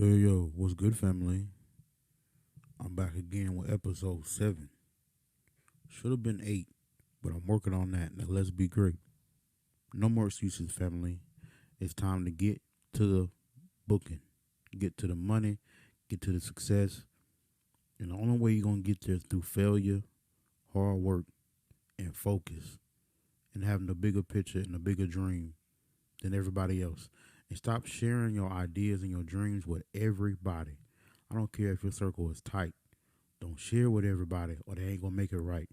Yo, what's good, family? I'm back again with episode 7. Should have been 8, but I'm working on that. Now, let's be great. No more excuses, family. It's time to get to the booking, get to the money, get to the success. And the only way you're going to get there is through failure, hard work, and focus, and having a bigger picture and a bigger dream than everybody else. And stop sharing your ideas and your dreams with everybody. I don't care if your circle is tight. Don't share with everybody or they ain't gonna make it right.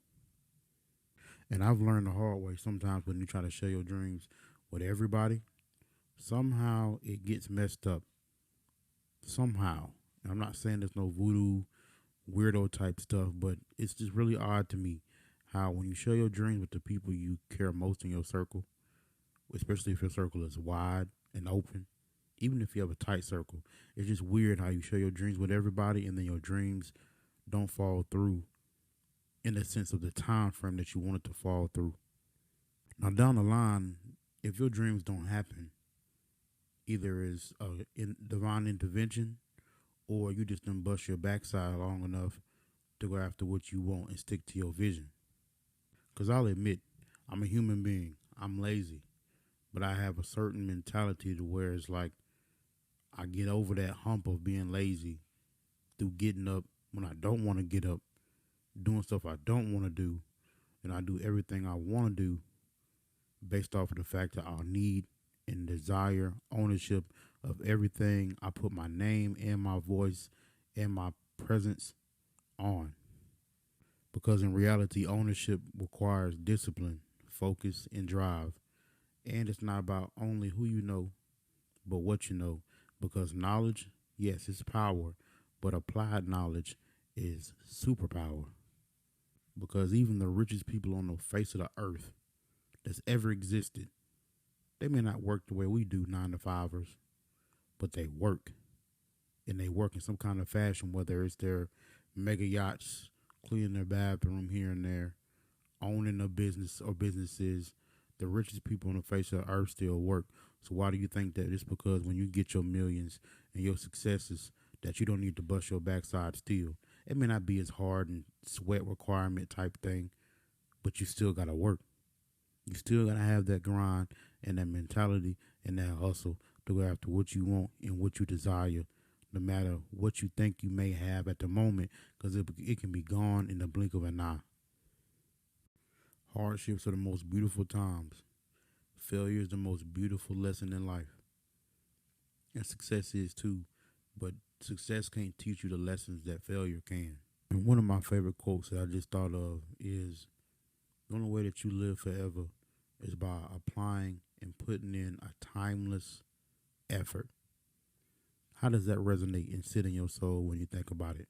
And I've learned the hard way sometimes when you try to share your dreams with everybody, somehow it gets messed up. Somehow. And I'm not saying there's no voodoo, weirdo type stuff, but it's just really odd to me how when you share your dreams with the people you care most in your circle, especially if your circle is wide and open, even if you have a tight circle, it's just weird how you share your dreams with everybody and then your dreams don't fall through in the sense of the time frame that you want it to fall through. Now down the line, if your dreams don't happen, either is divine intervention or you just done bust your backside long enough to go after what you want and stick to your vision. Because I'll admit, I'm a human being. I'm lazy. But I have a certain mentality to where it's like I get over that hump of being lazy through getting up when I don't want to get up, doing stuff I don't want to do, and I do everything I want to do based off of the fact that I need and desire ownership of everything I put my name and my voice and my presence on. Because in reality, ownership requires discipline, focus, and drive. And it's not about only who you know, but what you know. Because knowledge, yes, it's power, but applied knowledge is superpower. Because even the richest people on the face of the earth that's ever existed, they may not work the way we do 9 to 5ers, but they work. And they work in some kind of fashion, whether it's their mega yachts, cleaning their bathroom here and there, owning a business or businesses. The richest people on the face of the earth still work. So why do you think that it's because when you get your millions and your successes that you don't need to bust your backside still? It may not be as hard and sweat requirement type thing, but you still got to work. You still got to have that grind and that mentality and that hustle to go after what you want and what you desire, no matter what you think you may have at the moment, because it can be gone in the blink of an eye. Hardships are the most beautiful times. Failure is the most beautiful lesson in life. And success is too, but success can't teach you the lessons that failure can. And one of my favorite quotes that I just thought of is the only way that you live forever is by applying and putting in a timeless effort. How does that resonate and sit in your soul when you think about it?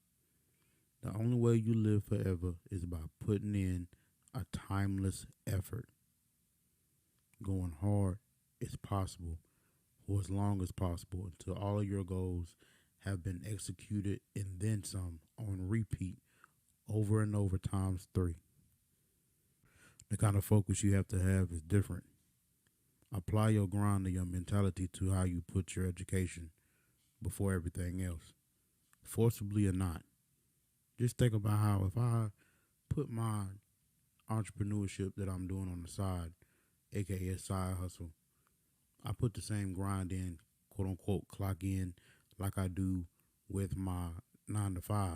The only way you live forever is by putting in a timeless effort. Going hard is possible for as long as possible until all of your goals have been executed and then some on repeat over and over times 3. The kind of focus you have to have is different. Apply your grind to your mentality to how you put your education before everything else, forcibly or not. Just think about how if I put my entrepreneurship that I'm doing on the side, aka side hustle, I put the same grind in, quote unquote, clock in like I do with my 9 to 5.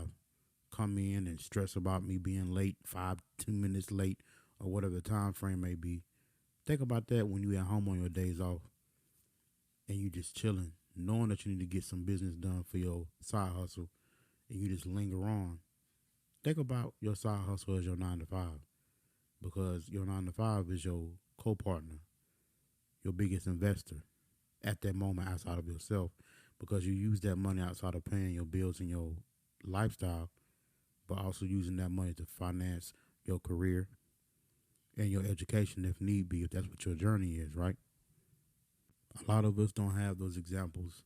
Come in and stress about me being late, 2 minutes late, or whatever the time frame may be. Think about that when you at home on your days off and you just chilling, knowing that you need to get some business done for your side hustle, and you just linger on. Think about your side hustle as your 9 to 5, because your 9 to 5 is your co-partner, your biggest investor at that moment outside of yourself, because you use that money outside of paying your bills and your lifestyle, but also using that money to finance your career and your education if need be, if that's what your journey is, right? A lot of us don't have those examples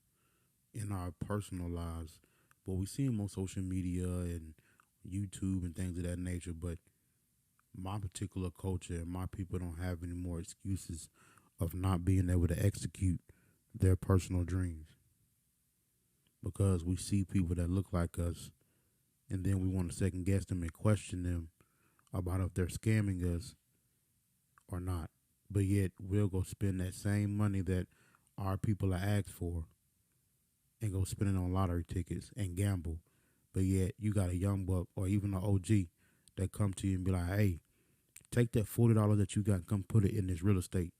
in our personal lives, but we see them on social media and YouTube and things of that nature. But my particular culture and my people don't have any more excuses of not being able to execute their personal dreams. because we see people that look like us, and then we want to second guess them and question them about if they're scamming us or not. But yet we'll go spend that same money that our people are asked for and go spend it on lottery tickets and gamble. But yet you got a young buck or even an OG that come to you and be like, hey, take that $40 that you got and come put it in this real estate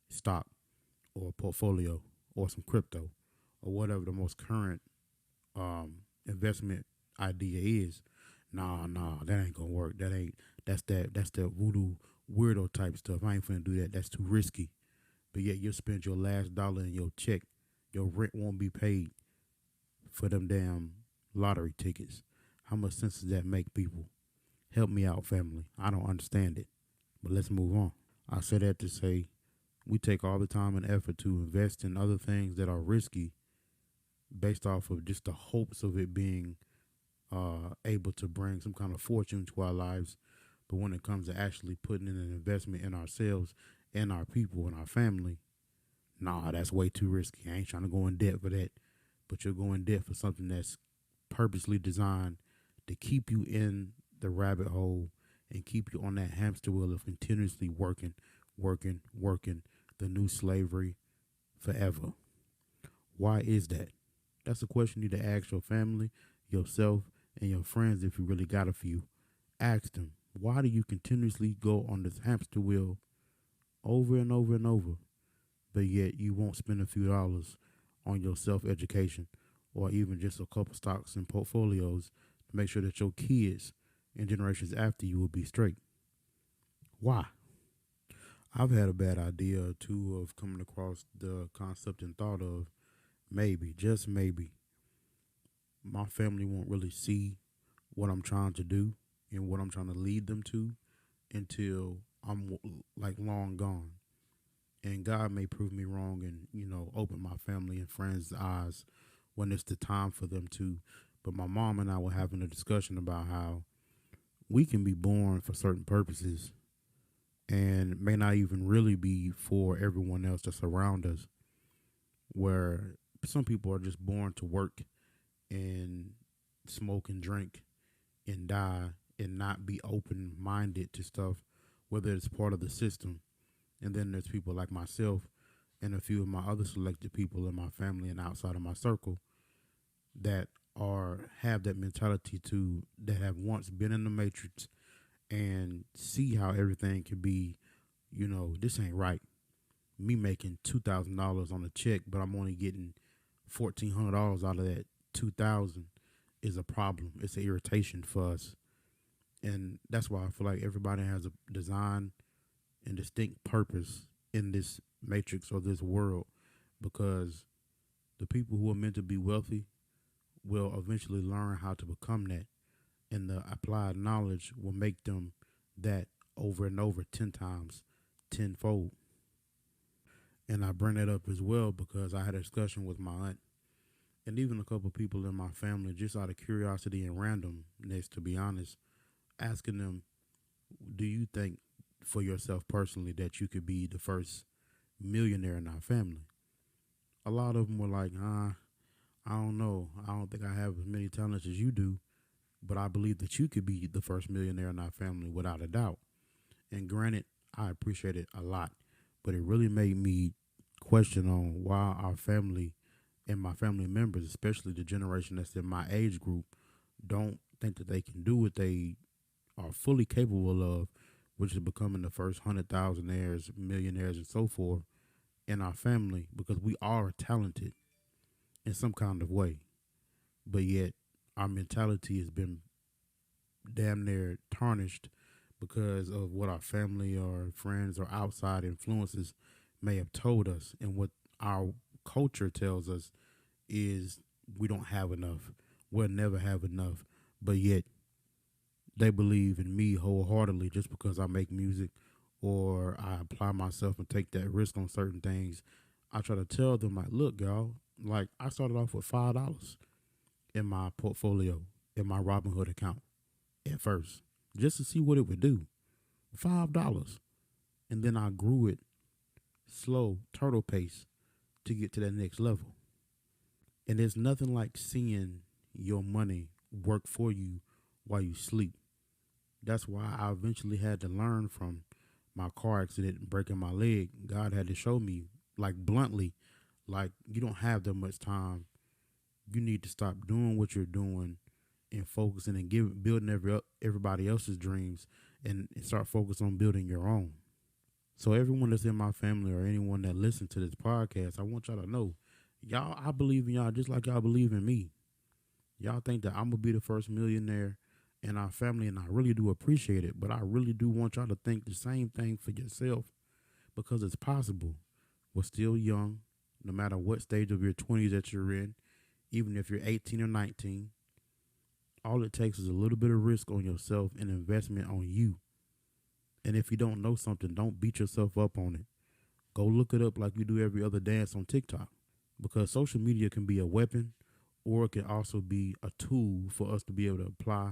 stock or portfolio or some crypto or whatever the most current investment idea is. Nah, that ain't gonna work. That's that voodoo weirdo type stuff. I ain't finna do that. That's too risky. But yet you'll spend your last dollar in your check. Your rent won't be paid for them damn lottery tickets. How much sense does that make, people? Help me out, family. I don't understand it. But let's move on. I say that to say we take all the time and effort to invest in other things that are risky based off of just the hopes of it being able to bring some kind of fortune to our lives. But when it comes to actually putting in an investment in ourselves and our people and our family, nah, that's way too risky. I ain't trying to go in debt for that. But you'll go in debt for something that's purposely designed to keep you in the rabbit hole and keep you on that hamster wheel of continuously working, the new slavery forever. Why is that? That's a question you need to ask your family, yourself, and your friends if you really got a few. Ask them, why do you continuously go on this hamster wheel over and over and over, but yet you won't spend a few dollars on your self-education or even just a couple stocks and portfolios to make sure that your kids and generations after you will be straight? Why? I've had a bad idea or two of coming across the concept and thought of maybe, just maybe, my family won't really see what I'm trying to do and what I'm trying to lead them to until I'm like long gone. And God may prove me wrong and, open my family and friends' eyes when it's the time for them to. But my mom and I were having a discussion about how we can be born for certain purposes and may not even really be for everyone else that's around us, where some people are just born to work and smoke and drink and die and not be open-minded to stuff, whether it's part of the system. And then there's people like myself and a few of my other selected people in my family and outside of my circle that have that mentality that have once been in the matrix and see how everything can be, this ain't right. Me making $2,000 on a check, but I'm only getting $1,400 out of that 2,000 is a problem. It's an irritation for us. And that's why I feel like everybody has a design and distinct purpose in this matrix or this world, because the people who are meant to be wealthy will eventually learn how to become that, and the applied knowledge will make them that over and over 10 times, tenfold. And I bring that up as well because I had a discussion with my aunt and even a couple of people in my family, just out of curiosity and randomness, to be honest, asking them, do you think for yourself personally that you could be the first millionaire in our family? A lot of them were like, I don't know. I don't think I have as many talents as you do, but I believe that you could be the first millionaire in our family without a doubt. And granted, I appreciate it a lot, but it really made me question on why our family and my family members, especially the generation that's in my age group, don't think that they can do what they are fully capable of, which is becoming the first 100,000aires, millionaires, and so forth in our family, because we are talented in some kind of way. But yet our mentality has been damn near tarnished because of what our family or friends or outside influences may have told us. And what our culture tells us is we don't have enough. We'll never have enough. But yet they believe in me wholeheartedly just because I make music or I apply myself and take that risk on certain things. I try to tell them, like, look, y'all, like, I started off with $5 in my portfolio, in my Robinhood account at first, just to see what it would do. $5. And then I grew it slow, turtle pace, to get to that next level. And there's nothing like seeing your money work for you while you sleep. That's why I eventually had to learn from my car accident and breaking my leg. God had to show me, like bluntly, like you don't have that much time. You need to stop doing what you're doing and focusing and building everybody else's dreams and start focus on building your own. So everyone that's in my family or anyone that listens to this podcast, I want y'all to know, y'all, I believe in y'all just like y'all believe in me. Y'all think that I'm gonna be the first millionaire in our family, and I really do appreciate it. But I really do want y'all to think the same thing for yourself because it's possible. We're still young, no matter what stage of your 20s that you're in, even if you're 18 or 19. All it takes is a little bit of risk on yourself and investment on you. And if you don't know something, don't beat yourself up on it. Go look it up like you do every other dance on TikTok. Because social media can be a weapon or it can also be a tool for us to be able to apply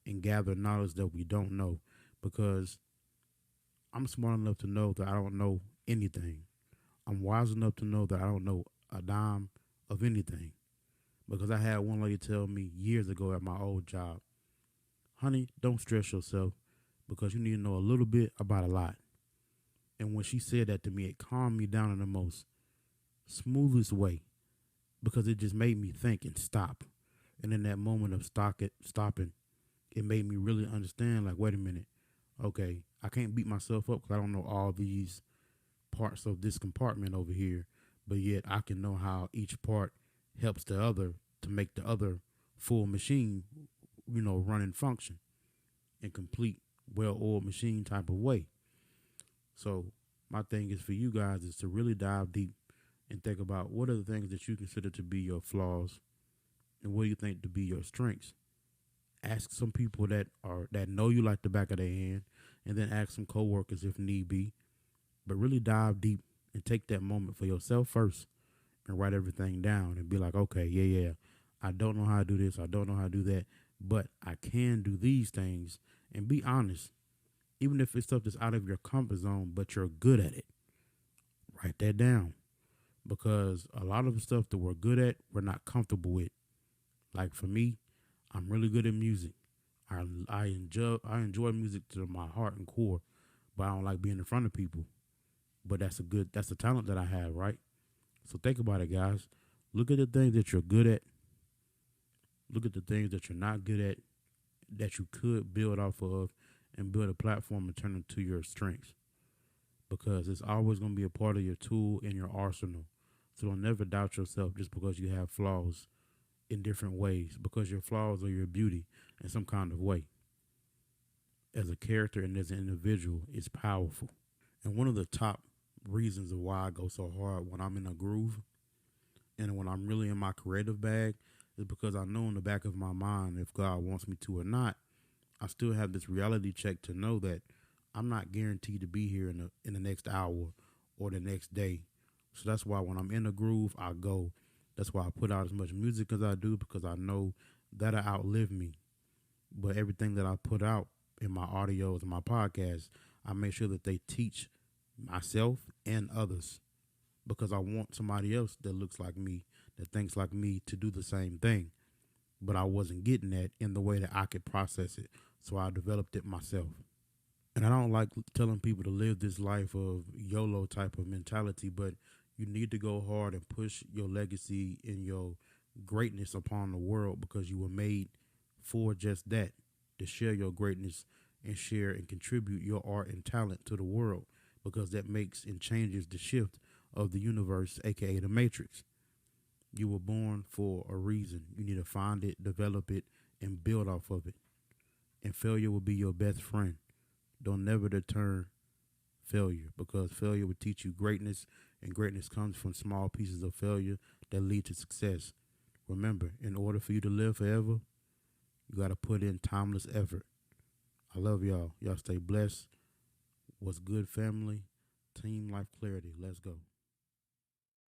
and gather knowledge that we don't know. Because I'm smart enough to know that I don't know anything. I'm wise enough to know that I don't know a dime of anything. Because I had one lady tell me years ago at my old job, honey, don't stress yourself because you need to know a little bit about a lot. And when she said that to me, it calmed me down in the most smoothest way because it just made me think and stop. And in that moment of stopping, it made me really understand, like, wait a minute, okay, I can't beat myself up because I don't know all these parts of this compartment over here, but yet I can know how each part helps the other to make the other full machine, run and function in complete, well-oiled machine type of way. So my thing is for you guys is to really dive deep and think about what are the things that you consider to be your flaws and what do you think to be your strengths. Ask some people that know you like the back of their hand, and then ask some coworkers if need be. But really dive deep and take that moment for yourself first and write everything down and be like, okay, yeah, I don't know how to do this, I don't know how to do that, but I can do these things. And be honest, even if it's stuff that's out of your comfort zone, but you're good at it. Write that down because a lot of the stuff that we're good at, we're not comfortable with. Like for me, I'm really good at music. I enjoy music to my heart and core, but I don't like being in front of people. But that's a talent that I have, right? So think about it, guys. Look at the things that you're good at. Look at the things that you're not good at that you could build off of and build a platform and turn into your strengths. Because it's always going to be a part of your tool and your arsenal. So don't never doubt yourself just because you have flaws in different ways, because your flaws are your beauty in some kind of way. As a character and as an individual, it's powerful. And one of the top reasons of why I go so hard when I'm in a groove and when I'm really in my creative bag is because I know in the back of my mind, if God wants me to or not, I still have this reality check to know that I'm not guaranteed to be here in the next hour or the next day. So that's why when I'm in a groove, I go. That's why I put out as much music as I do, because I know that'll outlive me. But everything that I put out in my audios and my podcasts, I make sure that they teach myself and others, because I want somebody else that looks like me, that thinks like me, to do the same thing. But I wasn't getting that in the way that I could process it. So I developed it myself. And I don't like telling people to live this life of YOLO type of mentality, but you need to go hard and push your legacy and your greatness upon the world, because you were made for just that, to share your greatness and share and contribute your art and talent to the world, because that makes and changes the shift of the universe, aka the matrix. You were born for a reason. You need to find it, develop it, and build off of it. And failure will be your best friend. Don't never deter failure, because failure will teach you greatness, and greatness comes from small pieces of failure that lead to success. Remember, in order for you to live forever, you got to put in timeless effort. I love y'all. Y'all stay blessed. What's good, family? Team Life Clarity. Let's go.